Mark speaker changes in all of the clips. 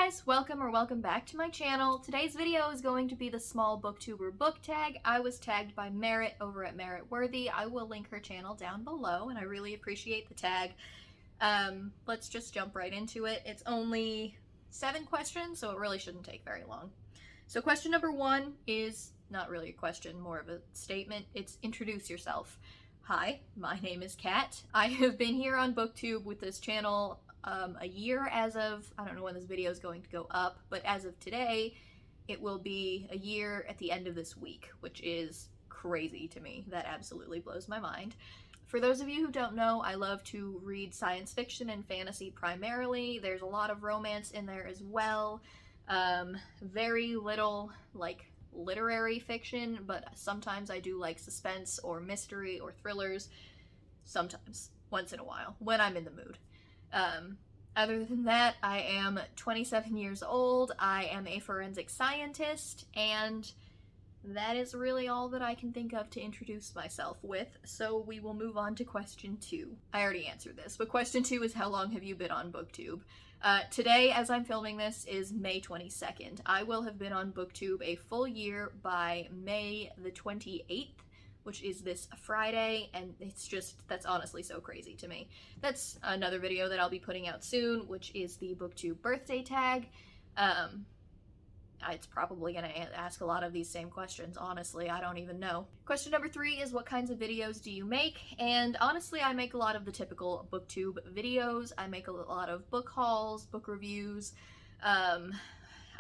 Speaker 1: guys, welcome back to my channel. Today's video is going to be the Small Booktuber Book Tag. I was tagged by Merritt over at Merritt Worthy. I will link her channel down below, and I really appreciate the tag. Let's just jump right into it. It's only 7 questions, so it really shouldn't take very long. So question number 1 is not really a question, more of a statement. It's introduce yourself. Hi, my name is Kat. I have been here on Booktube with this channel a year as of, I don't know when this video is going to go up, but as of today, it will be a year at the end of this week, which is crazy to me. That absolutely blows my mind. For those of you who don't know, I love to read science fiction and fantasy primarily. There's a lot of romance in there as well. Very little, like, literary fiction, but sometimes I do like suspense or mystery or thrillers. Sometimes, once in a while, when I'm in the mood. Other than that, I am 27 years old, I am a forensic scientist, and that is really all that I can think of to introduce myself with, so we will move on to question 2. I already answered this, but question 2 is how long have you been on Booktube? Today, as I'm filming this, is May 22nd. I will have been on Booktube a full year by May the 28th. Which is this Friday, and it's just, that's honestly so crazy to me. That's another video that I'll be putting out soon, which is the Booktube birthday tag. It's probably gonna ask a lot of these same questions, honestly, I don't even know. Question number 3 is what kinds of videos do you make? And honestly, I make a lot of the typical Booktube videos. I make a lot of book hauls, book reviews,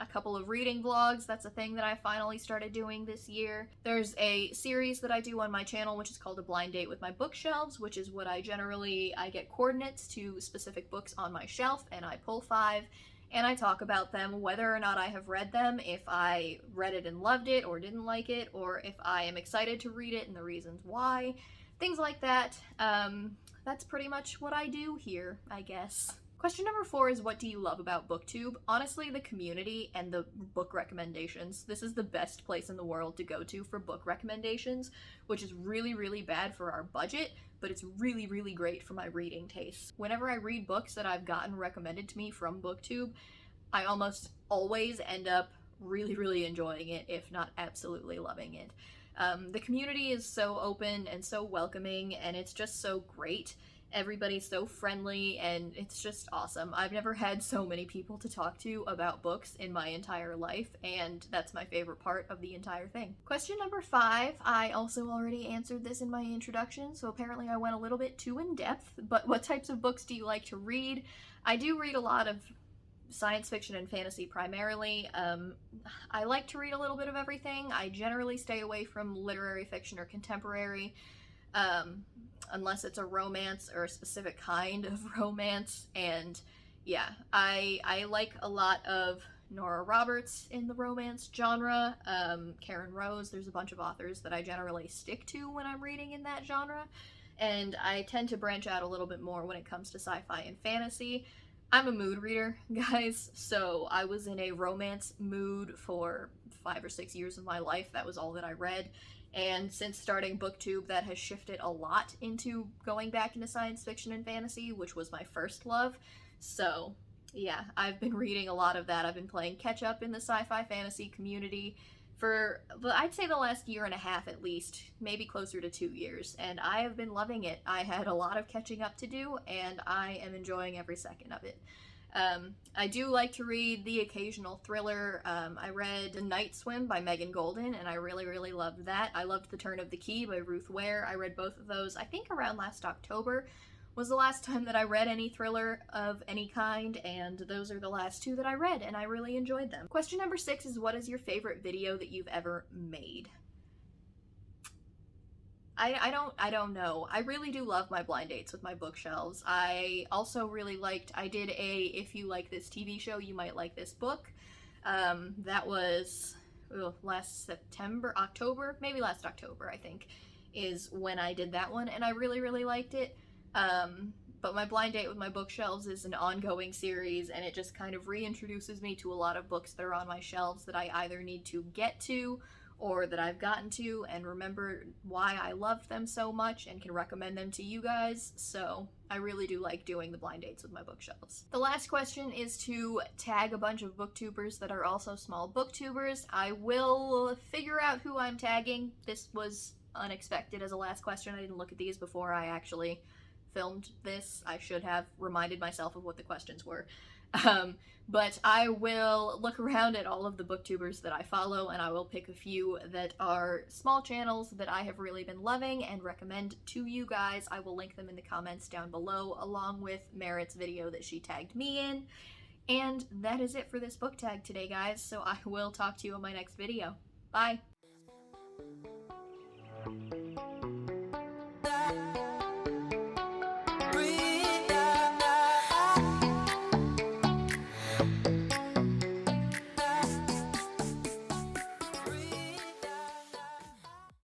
Speaker 1: a couple of reading vlogs. That's a thing that I finally started doing this year. There's a series that I do on my channel which is called A Blind Date with My Bookshelves, which is what I get coordinates to specific books on my shelf and I pull 5 and I talk about them, whether or not I have read them, if I read it and loved it or didn't like it, or if I am excited to read it and the reasons why, things like that. That's pretty much what I do here, I guess. Question number 4 is what do you love about Booktube? Honestly, the community and the book recommendations. This is the best place in the world to go to for book recommendations, which is really, really bad for our budget, but it's really, really great for my reading tastes. Whenever I read books that I've gotten recommended to me from Booktube, I almost always end up really, really enjoying it, if not absolutely loving it. The community is so open and so welcoming, and it's just so great. Everybody's so friendly, and it's just awesome. I've never had so many people to talk to about books in my entire life, and that's my favorite part of the entire thing. Question number 5, I also already answered this in my introduction, so apparently I went a little bit too in-depth, but what types of books do you like to read? I do read a lot of science fiction and fantasy primarily. I like to read a little bit of everything. I generally stay away from literary fiction or contemporary. Unless it's a romance or a specific kind of romance, and yeah, I like a lot of Nora Roberts in the romance genre, Karen Rose. There's a bunch of authors that I generally stick to when I'm reading in that genre, and I tend to branch out a little bit more when it comes to sci-fi and fantasy. I'm a mood reader, guys, so I was in a romance mood for 5 or 6 years of my life. That was all that I read. And since starting Booktube, that has shifted a lot into going back into science fiction and fantasy, which was my first love. So yeah, I've been reading a lot of that. I've been playing catch up in the sci-fi fantasy community for, I'd say, the last year and a half at least, maybe closer to 2 years, and I have been loving it. I had a lot of catching up to do, and I am enjoying every second of it. I do like to read the occasional thriller. I read The Night Swim by Megan Golden, and I really, really loved that. I loved The Turn of the Key by Ruth Ware. I read both of those, I think, around last October was the last time that I read any thriller of any kind, and those are the last 2 that I read, and I really enjoyed them. Question number 6 is what is your favorite video that you've ever made? I don't know. I really do love my blind dates with my bookshelves. I also really liked, I did a if you like this TV show, you might like this book. That was last September, October, maybe last October, I think, is when I did that one, and I really, really liked it. But my blind date with my bookshelves is an ongoing series, and it just kind of reintroduces me to a lot of books that are on my shelves that I either need to get to or that I've gotten to and remember why I loved them so much and can recommend them to you guys. So I really do like doing the blind dates with my bookshelves. The last question is to tag a bunch of booktubers that are also small booktubers. I will figure out who I'm tagging. This was unexpected as a last question. I didn't look at these before I actually filmed this. I should have reminded myself of what the questions were. But I will look around at all of the booktubers that I follow, and I will pick a few that are small channels that I have really been loving and recommend to you guys. I will link them in the comments down below, along with Merritt's video that she tagged me in. And that is it for this book tag today, guys, so I will talk to you in my next video. Bye!